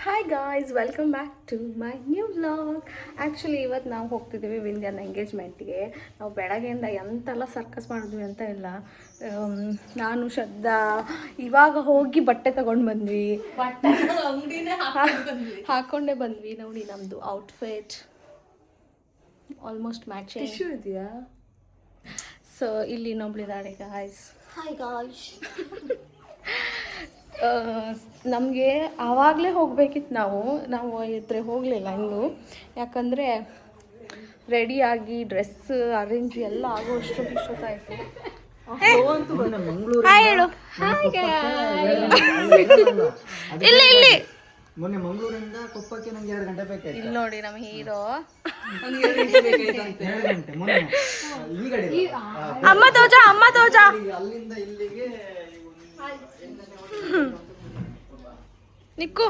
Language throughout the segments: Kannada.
Hi guys, welcome back to my new vlog. Actually ಇವತ್ತು ನಾವು ಹೋಗ್ತಿದ್ದೀವಿ ವಿಂಧ್ಯಾನ ಎಂಗೇಜ್ಮೆಂಟ್ಗೆ. ನಾವು ಬೆಳಗ್ಗೆಯಿಂದ ಎಂತೆಲ್ಲ ಸರ್ಕಸ್ ಮಾಡಿದ್ವಿ ಅಂತ ಇಲ್ಲ. ನಾನು ಶ್ರದ್ಧಾ ಇವಾಗ ಹೋಗಿ ಬಟ್ಟೆ ತಗೊಂಡು ಬಂದ್ವಿ, ಹಾಕ್ಕೊಂಡೇ ಬಂದ್ವಿ. ನೋಡಿ ನಮ್ಮದು ಔಟ್ಫಿಟ್ ಆಲ್ಮೋಸ್ಟ್ ಮ್ಯಾಚಿಂಗ್ ಇದೆಯಾ. ಸೊ ಇಲ್ಲಿ ಇನ್ನೊಬ್ಳಿದ್ದಾಳೆ ಗಾಯ್ಸ್. Hi guys. ನಮಗೆ ಆವಾಗಲೇ ಹೋಗಬೇಕಿತ್ತು. ನಾವು ಇದ್ರೆ ಹೋಗಲಿಲ್ಲ ಇನ್ನೂ, ಯಾಕಂದರೆ ರೆಡಿಯಾಗಿ ಡ್ರೆಸ್ ಅರೇಂಜ್ ಎಲ್ಲ ಆಗೋ ಇಷ್ಟೊತ್ತಾಯಿತು. ಇಲ್ಲಿ ಮೊನ್ನೆ ಮಂಗಳೂರಿಂದ ಕೊಪ್ಪಕ್ಕೆ ನಂಗೆ 2 ಗಂಟೆ ಬೇಕಾಯ್ತು. ಇಲ್ಲಿ ನೋಡಿ ನಮ್ಮ ಹೀರೋ. ಅಮ್ಮ ತೋಜಾ ಅಲ್ಲಿಂದ ಇಲ್ಲಿಗೆ ನಿಕ್ಕು.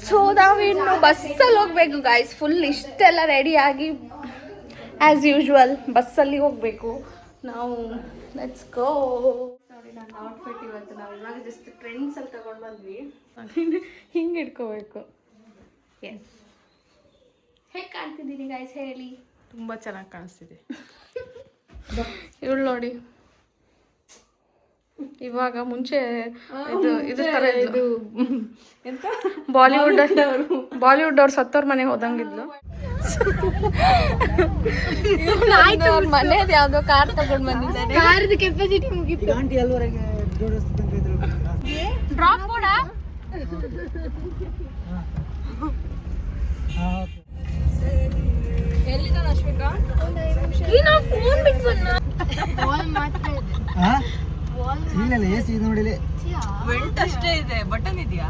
ಸೊ ನಾವಿನ್ನು ಬಸ್ಸಲ್ಲಿ ಹೋಗ್ಬೇಕು ಗಾಯ್ಸ್. ಫುಲ್ ಇಷ್ಟೆಲ್ಲ ರೆಡಿಯಾಗಿ ಆ್ಯಸ್ ಯೂಶ್ವಲ್ ಬಸ್ಸಲ್ಲಿ ಹೋಗಬೇಕು ನಾವು. Let's go. ನೋಡಿ ನನ್ನ ಔಟ್ಫಿಟ್ ಇವತ್ತು ನಾವು ಇವಾಗ ಜಸ್ಟ್ ಟ್ರೆಂಡ್ಸಲ್ಲಿ ತಗೊಂಡು ಬಂದ್ವಿ. ಹಿಂಗೆ ಇಟ್ಕೋಬೇಕು. ಎಸ್, ಹೇಗೆ ಕಾಣ್ತಿದ್ದೀನಿ ಗಾಯ್ಸ್ ಹೇಳಿ? ತುಂಬ ಚೆನ್ನಾಗಿ ಕಾಣಿಸ್ತಿದೆ. ಇವಳು ನೋಡಿ, ಇವಾಗ ಮುಂಚೆ ಇದು ಥರ ಇದು ಬಾಲಿವುಡ್ ಅವ್ರು ಸತ್ತವ್ರ ಮನೆಗೆ ಹೋದಂಗಿದ್ಲು. ಮನೇದು ಯಾವುದೋ ಕಾರ್ ತಗೊಂಡು ಬಂದಿದ್ದಾರೆ. ಕಾರ್ದ ಕೆಪಾಸಿಟಿ ಮುಗಿತು. ಡ್ರಾಪ್ ಕೂಡ ಎಲ್ಲಿದ್ದಾನೆ ಅಶ್ವಿಕಾ? ಫೋನ್ ಬಿಟ್ಟು ಬಂದ. ಇಲ್ಲ ಎಸಿ ನೋಡಿಲಿ, ವೆಂಟ್ ಅಷ್ಟೇ ಇದೆ. ಬಟನ್ ಇದೆಯಾ?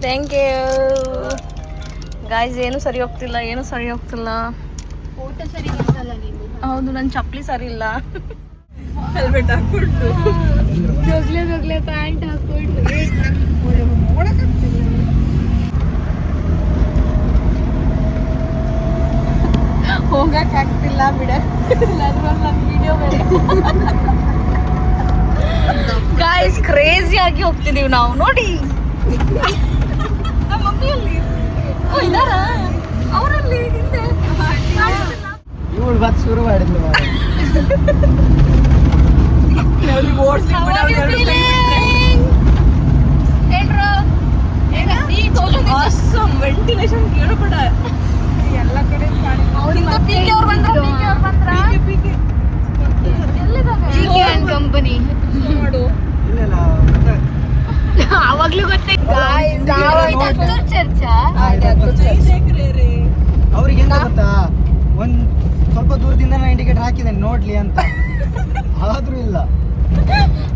Thank you guys. ಏನು ಸರಿ ಹೋಗ್ತಿಲ್ಲ. ಫೋಟೋ ಸರಿ ಬರ್ತಲ್ಲ ನೀವು. ಹೌದು, ನನ್ನ ಚಪ್ಪಲಿ ಸರಿ ಇಲ್ಲ. ಹೆಲ್ಮೆಟ್ ಹಾಕೊಂಡು ಜೋಗ್ಲೆ ಪ್ಯಾಂಟ್ ಹಾಕೊಂಡು ಹೋಗಕ್ ಆಗ್ತಿಲ್ಲ ಬಿಡಕ್ತಿಲ್ಲ. ನನ್ನ ವಿಡಿಯೋ ಬೇರೆ ಗಾಯ್ಸ್. ಕ್ರೇಜಿ ಆಗಿ ಹೋಗ್ತಿದೀವಿ ನಾವು. ನೋಡಿ ನಮ್ಮ ಮಮ್ಮಿಯಲ್ಲಿ ಇದಾರ, ಅವರಲ್ಲಿ ಹಿಂದೆ ಇವಳು ಬತ್ ಶುರು ಮಾಡಿದ್ಲು. ವೆಂಟಿಲೇಷನ್ ಕೇಳಬೇಡ. ಎಲ್ಲ ಕಡೆ ಕಂಪನಿ ಅವಾಗ್ಲೂ ಗೊತ್ತೇ. ಚರ್ಚಾ ಅವ್ರಿಗೆ ಎಂತ ಗೊತ್ತಾ, ಒಂದ್ ಸ್ವಲ್ಪ ದೂರದಿಂದ ನಾನು ಇಂಡಿಕೇಟರ್ ಹಾಕಿದ್ದೇನೆ ನೋಡ್ಲಿ ಅಂತ, ಆದ್ರೂ ಇಲ್ಲ.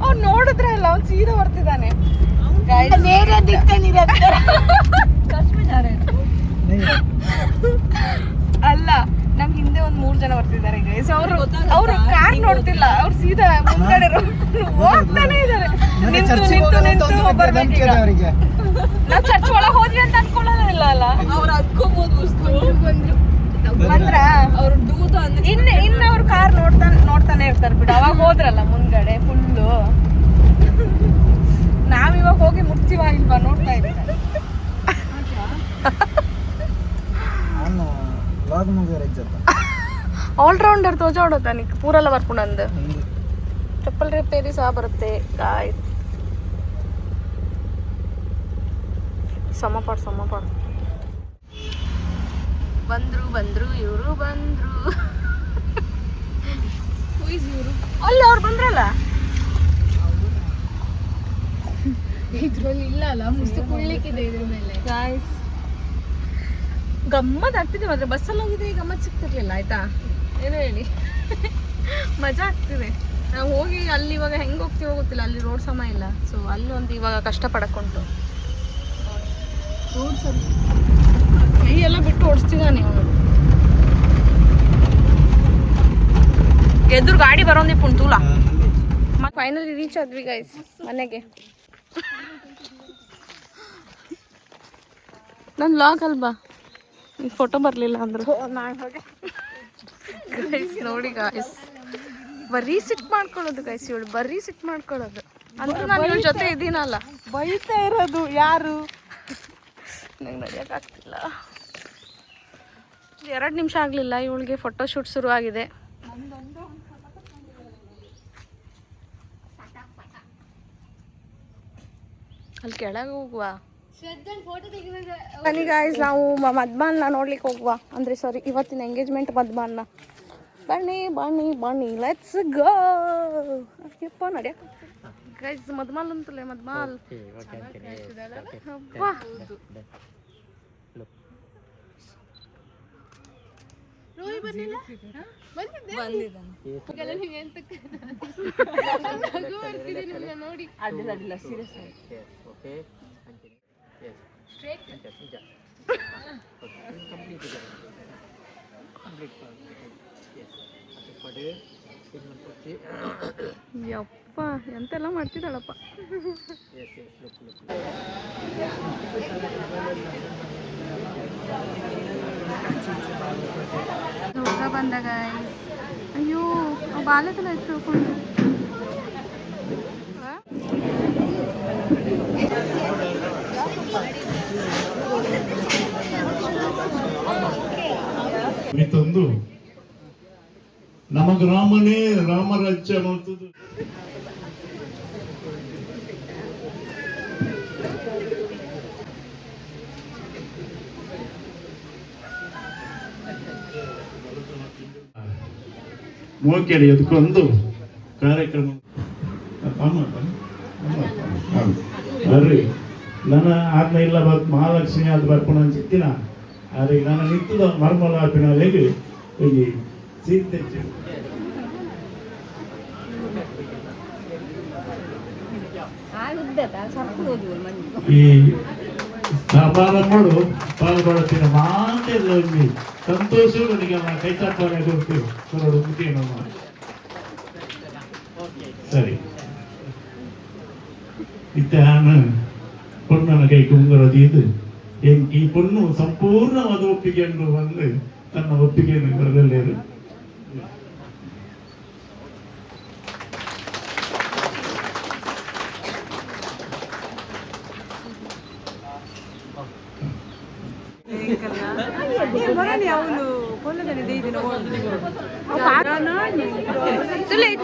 ಅವ್ನು ನೋಡಿದ್ರೆ ಅಲ್ಲ, ಅವ್ನು ಸೀದಾ ಬರ್ತಿದ್ದಾನೆ. ಬೇರೆ ದಿಕ್ಕನಿರತ್ತೆ. ಅಲ್ಲ, ನಮ್ ಹಿಂದೆ ಒಂದ್ 3 ಜನ ಬರ್ತಿದ್ದಾರೆ ಗೈಸ್. ಅವ್ರು ಕಾರ್ ನೋಡ್ತಿಲ್ಲ, ಅವ್ರು ಸೀದಾ ಮುಂದ್ಗಡೆ ಹೋಗ್ತಾನೆ ಇದಾರೆ. ನಿಂತು ಬರ್ಬೇಕೀಗ. ನಾವ್ ಚರ್ಚ್ ಒಳಗೆ ಹೋದ್ವಿ ಅಂತ ಅನ್ಕೊಳ್ಳೋದಿಲ್ಲ ಅಲ್ಲ. ಅವ್ರು ಹತ್ಕೋಬಹುದು ಬಂದ್ರ ಅವ್ರು ಡೂದು ಇನ್ನ ಅವ್ರು ಕಾರ್ ನೋಡ್ತಾನೆ ಇರ್ತಾರೆ ಬಿಡು. ಅವಾಗ ಹೋದ್ರಲ್ಲ ಮುಂದ್ಗಡೆ ಫುಲ್ಲು. ನಾವಿವಾಗ ಹೋಗಿ ಮುಟ್ತೀವ ಇಲ್ವಾ ನೋಡ್ತಾ ಇರ್ತಾರೆ. ಆಲ್ರೌಂಡರ್ ತೋಜಾಡೋತಾನಿಕ್ ಪೂರೆಲ್ಲ ಬರ್ಕೊಂಡಂದು ಚಪ್ಪಲ್ ರಿಪೇರಿ ಸಹ ಬರುತ್ತೆ ಗಾಯ್ಸ್. ಸಮಪಾಡ್ ಬಂದ್ರು ಇವರು ಬಂದ್ರು. ಅಲ್ಲ ಅವ್ರು ಬಂದ್ರಲ್ಲ, ಇದ್ರಲ್ಲಿ ಇಲ್ಲ ಅಲ್ಲ, ಮುಸ್ತು ಕುಳ್ಳಿಕ್ಕಿದೆ ಇದ್ರ ಮೇಲೆ. ಗಾಯ್ಸ್ ಗಮ್ಮತ್ ಆಗ್ತಿದೆ ಮಾತ್ರ. ಬಸ್ಸಲ್ಲಿ ಹೋಗಿದ್ರೆ ಈ ಗಮ್ಮತ್ ಸಿಗ್ತಿರ್ಲಿಲ್ಲ ಆಯ್ತಾ. ಏನು ಹೇಳಿ, ಮಜಾ ಆಗ್ತಿದೆ. ನಾವು ಹೋಗಿ ಅಲ್ಲಿ ಇವಾಗ ಹೆಂಗೆ ಹೋಗ್ತೀವೋ ಗೊತ್ತಿಲ್ಲ, ಅಲ್ಲಿ ರೋಡ್ ಸಮ ಇಲ್ಲ. ಸೊ ಅಲ್ಲಿ ಒಂದು ಇವಾಗ ಕಷ್ಟಪಡಕ್ಕುಂಟು. ರೋಡ್ ಸರಿ ಕೈ ಎಲ್ಲ ಬಿಟ್ಟು ಓಡಿಸ್ತಿದ್ದಾನೆ ಅವನು. ಎದುರು ಗಾಡಿ ಬರೋಂದಿ ಪುಣ್ತೂಲ. ಫೈನಲಿ ರೀಚ್ ಆದ್ವಿ ಗೈಸ್ ಮನೆಗೆ. ನನ್ನ ಲಾಗ್ ಅಲ್ವಾ, ಈ ಫೋಟೋ ಬರಲಿಲ್ಲ ಅಂದ್ರು. ನಾನು ಹೋಗಿ ಗೈಸ್ ನೋಡಿ ಗಾಯ್ಸ್, ಬರೀ ಸಿಟ್ ಮಾಡ್ಕೊಳ್ಳೋದು ಗೈಸ್, ಇವಳು ಬರೀ ಸಿಟ್ ಮಾಡ್ಕೊಳ್ಳೋದು. ಅಂದ್ರೆ ನಾನು ಇವಳ ಜೊತೆ ಇದ್ದೀನಲ್ಲ. ಬೈತಾ ಇರೋದು ಯಾರು? ನಂಗೆ ನಡೆಯೋಕ್ಕಾಗ್ತಿಲ್ಲ. 2 ನಿಮಿಷ ಆಗಲಿಲ್ಲ, ಇವಳಿಗೆ ಫೋಟೋಶೂಟ್ ಶುರು ಆಗಿದೆ. ಅಲ್ಲಿ ಕೆಳಗೆ ಹೋಗುವ ಬನ್ನಿ ಗಾಯ್ಸ್, ನಾವು ಮದ್ಮಾನ್ನ ನೋಡ್ಲಿಕ್ಕೆ ಹೋಗುವ. ಅಂದರೆ ಸಾರಿ, ಇವತ್ತಿನ ಎಂಗೇಜ್ಮೆಂಟ್ ಮದ್ಮಾನ್ನ. ಬನ್ನಿ ಬನ್ನಿ ಬನ್ನಿ, ಲೆಟ್ಸ್ ಗೋ. ಅಪ್ಪ ನಡ್ಯಾ ಗೈಸ್, ಮದ್ಮಾಲ್ ಅಂತಲೇ ಮದ್ಮಾಲ್. ಅಬ್ಬಾ ನೋಡಿ ಅಡ್ಡಿಲ್ಲ ಸೀರಿಯಸ್ ಯಪ್ಪ ಎಂತೆಲ್ಲ ಮಾಡ್ತಿದ್ದಾಳಪ್ಪ. ಹುಡುಗ ಬಂದಾಗ ಅಯ್ಯೋ ಬಾಲ್ಯದಲ್ಲ ತಿಳ್ಕೊಂಡು ತಂದು ನಮಗ ರಾಮನೇ ರಾಮರಾಜ್ಯ ಅನ್ನುವಂಥದ್ದು. ಮೋಕೆಡಿ ಅದಕ್ಕೊಂದು ಕಾರ್ಯಕ್ರಮ ಅಲ್ರಿ ನನ್ನ ಆತ್ಮ ಇಲ್ಲ ಮಹಾಲಕ್ಷ್ಮಿ ಅದು ಬರ್ಕೊಂಡು ಅನ್ಸಿತ್ತಿನ ಆದರೆ ನಾನು ನಿಂತದ ಮರ್ಮಲ ಹಾಪಿನ ಹೇಗೆ ಹೋಗಿ ಸೀತೆ ಈ ಸಮಾರಂಭಗಳು ಪಾಲ್ಗೊಳ್ಳುತ್ತೀನಿ ಮಾತೆಲ್ಲ ಒಮ್ಮೆ ಸಂತೋಷ ನನಗೆ ಕೈ ಚಾಪಾನೆ ಕೊಡ್ತೀವಿ ಕೊರಡು ಮುಖೇನ ಸರಿ ಇತ್ತಾನ பொண்ணன கைக்கு உங்கிறது இது ಈ பொண்ணು ಸಂಪೂರ್ಣವಾದ ಒಪ್ಪಿಗೆಯನ್ನು ಬಂದು ತನ್ನ ಒಪ್ಪಿಗೆಯನ್ನು ಬರಲೇರು.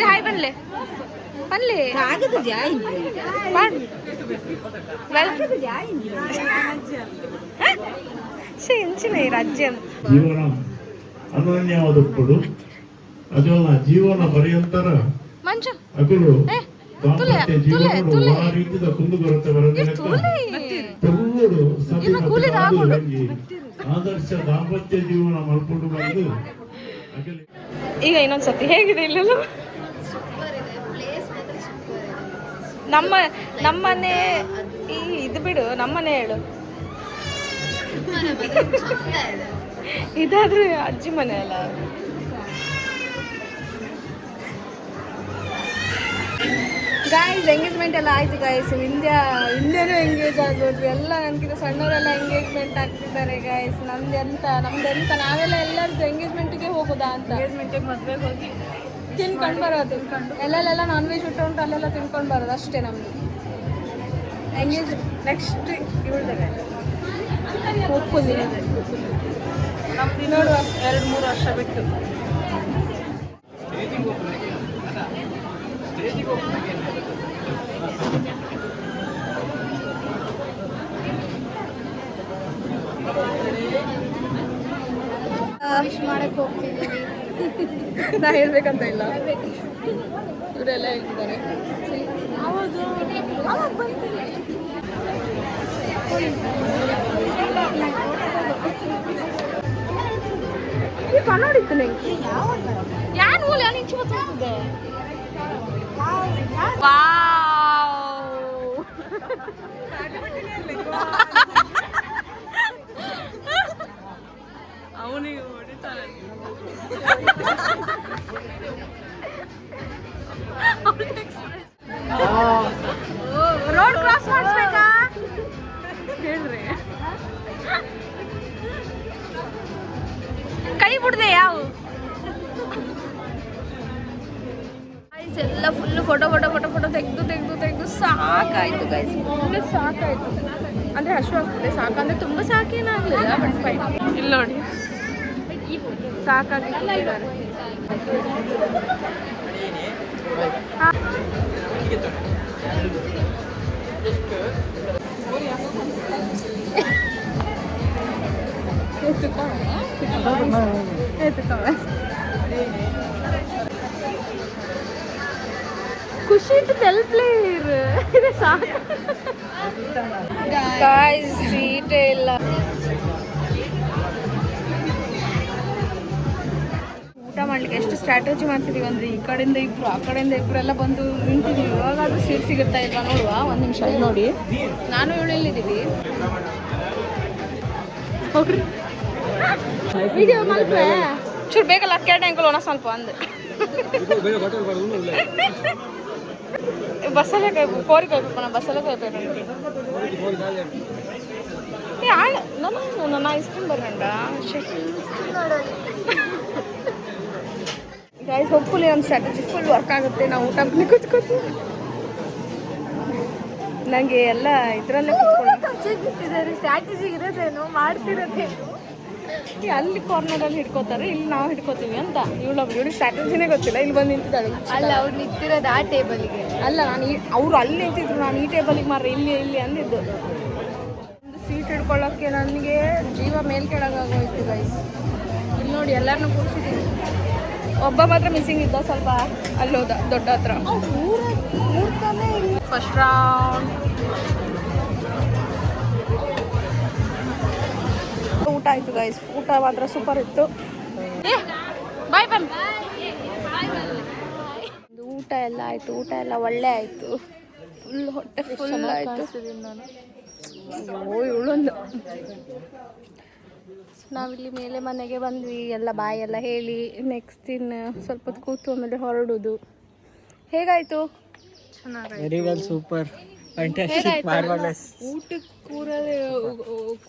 ಹಾಯ್ ಬನ್ಲೆ ಬನ್ಲೆ ಜೀವನ ಅನನ್ಯವಾದప్పుడు ಅದನ್ನ ಜೀವನ ಪರ್ಯಂತರ ಅಗಲು ದಾಂಪತ್ಯ ಜೀವನಗಳು ಆ ರೀತಿಯ ಕುಂದುಕೊರತೆ ಬರಲು ಆದರ್ಶ ದಾಂಪತ್ಯ ಜೀವನ ಮಾಡ್ಕೊಂಡು ಬಂದು ಈಗ ಇನ್ನೊಂದ್ಸತಿ ಹೇಗಿದೆ ಇಲ್ಲ ನಮ್ಮನೆ ಈ ಇದು ಬಿಡು, ನಮ್ಮನೆ ಹೇಳು. ಇದಾದ್ರೆ ಅಜ್ಜಿ ಮನೆ ಅಲ್ಲ. ಗಾಯ್ಸ್ ಎಂಗೇಜ್ಮೆಂಟ್ ಎಲ್ಲ ಆಯ್ತು ಗಾಯ್ಸ್. ಹಿಂದೆನೂ ಎಂಗೇಜ್ ಆಗೋದು ಎಲ್ಲ. ನನಗಿಂತ ಸಣ್ಣವರೆಲ್ಲ ಎಂಗೇಜ್ಮೆಂಟ್ ಆಗ್ತಿದ್ದಾರೆ ಗಾಯ್ಸ್. ನಮ್ದೆಂತ ನಾವೆಲ್ಲ ಎಲ್ಲರದ್ದು ಎಂಗೇಜ್ಮೆಂಟ್ಗೆ ಹೋಗೋದಾ ಅಂತ. ಎಂಗೇಜ್ಮೆಂಟಿಗೆ ಮದುವೆಗೆ ಹೋಗಿ ತಿನ್ಕೊಂಡು ಬರೋದು. ಎಲ್ಲೆಲ್ಲ ನಾನ್ ವೆಜ್ ಊಟ ಉಂಟು ಅಲ್ಲೆಲ್ಲ ತಿನ್ಕೊಂಡು ಬರೋದು ಅಷ್ಟೇ ನಮ್ಮದು ಎಂಗೇಜ್. ನೆಕ್ಸ್ಟ್ ಇವಳ್ದೆ ಹೋಪ್ಫುಲ್ಲಿ ನಮ್ದು ನೋಡುವ 2-3 ವರ್ಷ ಬಿಟ್ಟು. ವಿಶ್ ಮಾಡಕ್ಕೆ ಹೋಗ್ತಿದ್ದೀವಿ. ನಾ ಹೇಳ್ಬೇಕಂತ ಇಲ್ಲ, ಇವರೆಲ್ಲ ಹೇಳ್ತಿದ್ದಾರೆ. ಕನ್ನಡಿತ್ತು ನಂಗೆ ಯಾರು ಮೂಲ ನಿಂಚು ಗೊತ್ತಿದೆ. ಅವನಿಗೆ ಹೊಡಿತಾನೆ. ರೋಡ್ ಕ್ರಾಸ್ ಮಾಡಿಸ್ಬೇಕಾ ಹೇಳ್ರಿ. ಕೈ ಬಿಡ್ದೆ ಯಾವ ಎಲ್ಲ ಫುಲ್ಲು ಫೋಟೋ ತೆಗೆದು ಸಾಕಾಯಿತು ಗೈಸ್, ಫುಲ್ ಸಾಕಾಯಿತು. ಅಂದರೆ ಹಶು ಆಗ್ತದೆ, ಸಾಕಂದರೆ ತುಂಬ ಸಾಕೇನಾಗಲಿಲ್ಲ, ಬಟ್ ಫೈನ್. ಇಲ್ಲಿ ನೋಡಿ ಸಾಕಾಗಿ ಕೂತಿದ್ದಾರೆ. ಖುಷಿ ಇತ್ತು ತೆಲ್ಪ್ಲೇರ್ ಇದೆ ಸಾಕು. ಗಾಯ್ಸ್ ಸೀಟೇ ಇಲ್ಲ. ಊಟ ಮಾಡ್ಲಿಕ್ಕೆ ಎಷ್ಟು ಸ್ಟ್ರಾಟಜಿ ಮಾಡ್ತಿದೀವಿ ಅಂದ್ರೆ ಈ ಕಡೆಯಿಂದ ಇಬ್ರು ಆ ಕಡೆಯಿಂದ ಇಬ್ರು ಎಲ್ಲ ಬಂದು ನಿಂತಿದೀವಿ. ಇವಾಗಾದ್ರೂ ಸೀಟ್ ಸಿಗುತ್ತಾ ಇಲ್ವಾ ನೋಡುವ, ಒಂದು ನಿಮಿಷ. ಇಲ್ಲಿ ನೋಡಿ, ನಾನು ಇವಳು ಎಲ್ಲಿದ್ದೀವಿ ಹೋಗ್ರಿ. ವಿಡಿಯೋ ಮಲ್ಪೆ ಚೂರು ಬೇಕಲ್ಲ ಕ್ಯಾಟ್ ಆ್ಯಂಕಲ್ ಸ್ವಲ್ಪ ಅಂದೆ. ಬಸ್ಸಲ್ಲೇ ಕಾಯ್ಬೇಕು, ಕೋರಿ ಕಾಯ್ಬೇಕು, ನಾ ಬಸ್ಸಲ್ಲೇ ಕಾಯ್ಬೇಕು. ನನ್ನ ಐಸ್ ಕ್ರೀಮ್ ಬರೋಣ ಗೈಸ್. ಹೋಪ್ಫುಲಿ ನಮ್ಮ ಸ್ಟ್ರಾಟಜಿ ಫುಲ್ ವರ್ಕ್ ಆಗುತ್ತೆ. ನಾವು ಊಟ ಕೂತ್ಕೋತೀವಿ. ನನಗೆ ಎಲ್ಲ ಇದರಲ್ಲೇ ಕೂತ್ಕೊಳ್ಳೋದು ಸ್ಟ್ರಾಟಜಿ ಇರೋದೇನು ಮಾಡ್ತಿರೋದೇನು. ಅಲ್ಲಿ ಕಾರ್ನರಲ್ಲಿ ಹಿಡ್ಕೋತಾರೆ, ಇಲ್ಲಿ ನಾವು ಹಿಡ್ಕೋತೀವಿ ಅಂತ. ಇವಳು ಸ್ಟ್ರಾಟಜಿನೇ ಗೊತ್ತಿಲ್ಲ. ಇಲ್ಲಿ ಬಂದು ನಿಂತಿದ್ದಾಳೆ. ಅಲ್ಲ, ಅವ್ರು ನಿಂತಿರೋದು ಆ ಟೇಬಲ್ಗೆ. ಅಲ್ಲ, ಅವ್ರು ಅಲ್ಲಿ ನಿಂತಿದ್ರು, ನಾನು ಈ ಟೇಬಲಿಗೆ ಮಾರ್ರೆ ಇಲ್ಲಿ ಅಂದಿದ್ದು. ಒಂದು ಸೀಟ್ ಹಿಡ್ಕೊಳ್ಳೋಕ್ಕೆ ನನಗೆ ಜೀವ ಮೇಲ್ಕೆಳಗಾಗೋಯ್ತು ಗೈಸ್. ಇಲ್ಲಿ ನೋಡಿ ಎಲ್ಲರನ್ನೂ ಕೂರಿಸಿದ್ದೀನಿ. ಒಬ್ಬ ಮಾತ್ರ ಮಿಸ್ಸಿಂಗ್ ಇದ್ದ, ಸ್ವಲ್ಪ ಅಲ್ಲಿ ಹೋದ ದೊಡ್ಡ ಹತ್ರ. ಫಸ್ಟ್ ರೌಂಡ್ ಊಟ ಆಯಿತು ಗೈಸ್. ಊಟ ಮಾತ್ರ ಸೂಪರ್ ಇತ್ತು. ಬಾಯ್ ಬನ್. ಊಟ ಎಲ್ಲ ಆಯಿತು, ಊಟ ಎಲ್ಲ ಒಳ್ಳೆ ಆಯಿತು. ಫುಲ್ ಹೊಟ್ಟೆ ಫುಲ್ ಆಯಿತು. ಓ ಇವಳೊಂದು. ನಾವಿಲ್ಲಿ ಮೇಲೆ ಮನೆಗೆ ಬಂದ್ವಿ, ಎಲ್ಲ ಬಾಯ್ ಎಲ್ಲ ಹೇಳಿ ನೆಕ್ಸ್ಟ್ ಇನ್ನು ಸ್ವಲ್ಪ ಹೊತ್ತು ಕೂತು ಆಮೇಲೆ ಹೊರಡೋದು. ಹೇಗಾಯಿತು? ಚೆನ್ನಾಗಿ. Very well, super, fantastic, marvellous. ಊಟಕ್ಕೆ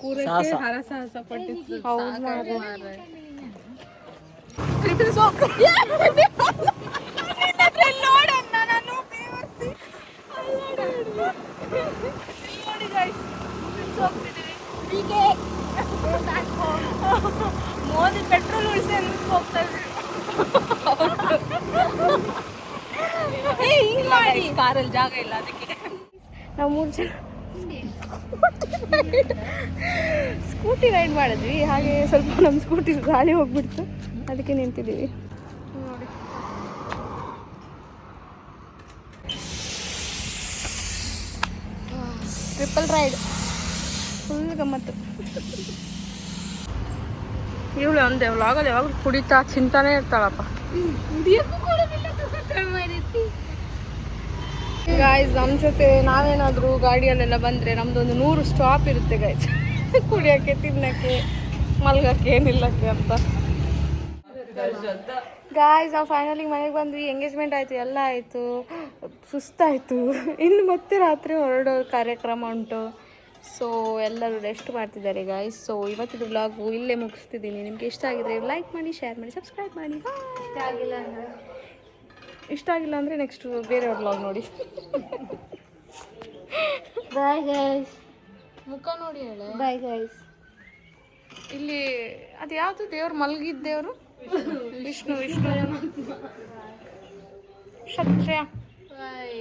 ಕೂರಕ್ಕೆ ಹರಸಾಹಸ ಪಟ್ಟಿತ್ತು. ಹೌದು ಮಾರ್ರೆ. ಮೋದಿ ಪೆಟ್ರೋಲ್ ಉಳಿಸಿ ಹೋಗ್ತಾ ಇದ್ವಿ. ಕಾರಲ್ಲಿ ಜಾಗ ಇಲ್ಲ, ಅದಕ್ಕೆ ನಾವು 3 ಜನ ಸ್ಕೂಟಿ ರೈಡ್ ಮಾಡಿದ್ವಿ. ಹಾಗೆ ಸ್ವಲ್ಪ ನಮ್ಮ ಸ್ಕೂಟಿ ಗಾಳಿ ಹೋಗ್ಬಿಡ್ತು, ಅದಕ್ಕೆ ನಿಂತಿದ್ದೀವಿ ನೋಡಿ. ಟ್ರಿಪಲ್ ರೈಡ್, ಫುಲ್ ಗಮ್ಮತ್ತು. ಇವಳು ಅಂದೆ ವ್ಲಾಗಲ್ಲಿ ಯಾವಾಗ ಕುಡಿತಾ ಚಿಂತಾನೆ ಇರ್ತಾಳಪ್ಪ. ಗಾಯ್ಸ್, ನಮ್ಮ ಜೊತೆ ನಾವೇನಾದರೂ ಗಾಡಿಯಲ್ಲೆಲ್ಲ ಬಂದರೆ ನಮ್ಮದೊಂದು 100 ಸ್ಟಾಪ್ ಇರುತ್ತೆ ಗಾಯ್ಸ್. ಕುಡಿಯೋಕ್ಕೆ, ತಿನ್ನೋಕ್ಕೆ, ಮಲ್ಗೋಕ್ಕೆ, ನಿಲ್ಲಕ್ಕೆ ಅಂತ. ಗಾಯ್ಸ್, ನಾವು ಫೈನಲಿ ಮನೆಗೆ ಬಂದ್ವಿ. ಎಂಗೇಜ್ಮೆಂಟ್ ಆಯಿತು, ಎಲ್ಲ ಆಯಿತು, ಸುಸ್ತಾಯಿತು. ಇನ್ನು ಮತ್ತೆ ರಾತ್ರಿ ಹೊರಡೋ ಕಾರ್ಯಕ್ರಮ ಉಂಟು. ಸೊ ಎಲ್ಲರೂ ರೆಸ್ಟ್ ಮಾಡ್ತಿದ್ದಾರೆ ಗಾಯ್ಸ್. ಸೊ ಇವತ್ತಿದ್ದು ವ್ಲಾಗು ಇಲ್ಲೇ ಮುಗಿಸ್ತಿದ್ದೀನಿ. ನಿಮಗೆ ಇಷ್ಟ ಆಗಿದ್ರೆ ಲೈಕ್ ಮಾಡಿ, ಶೇರ್ ಮಾಡಿ, ಸಬ್ಸ್ಕ್ರೈಬ್ ಮಾಡಿ. ಇಷ್ಟ ಆಗಿಲ್ಲ ಅಂದರೆ ನೆಕ್ಸ್ಟ್ ಬೇರೆಯವ್ರ ವ್ಲಾಗ್ ನೋಡಿ. Bye guys. ಮುಖ ನೋಡಿ ಹೇಳ. Bye guys. ಇಲ್ಲಿ ಅದು ಯಾವುದು ದೇವ್ರು ಮಲಗಿದ್ದ ದೇವರು? ವಿಷ್ಣು. ಕ್ಷತ್ರಿಯ. ಬಾಯ್.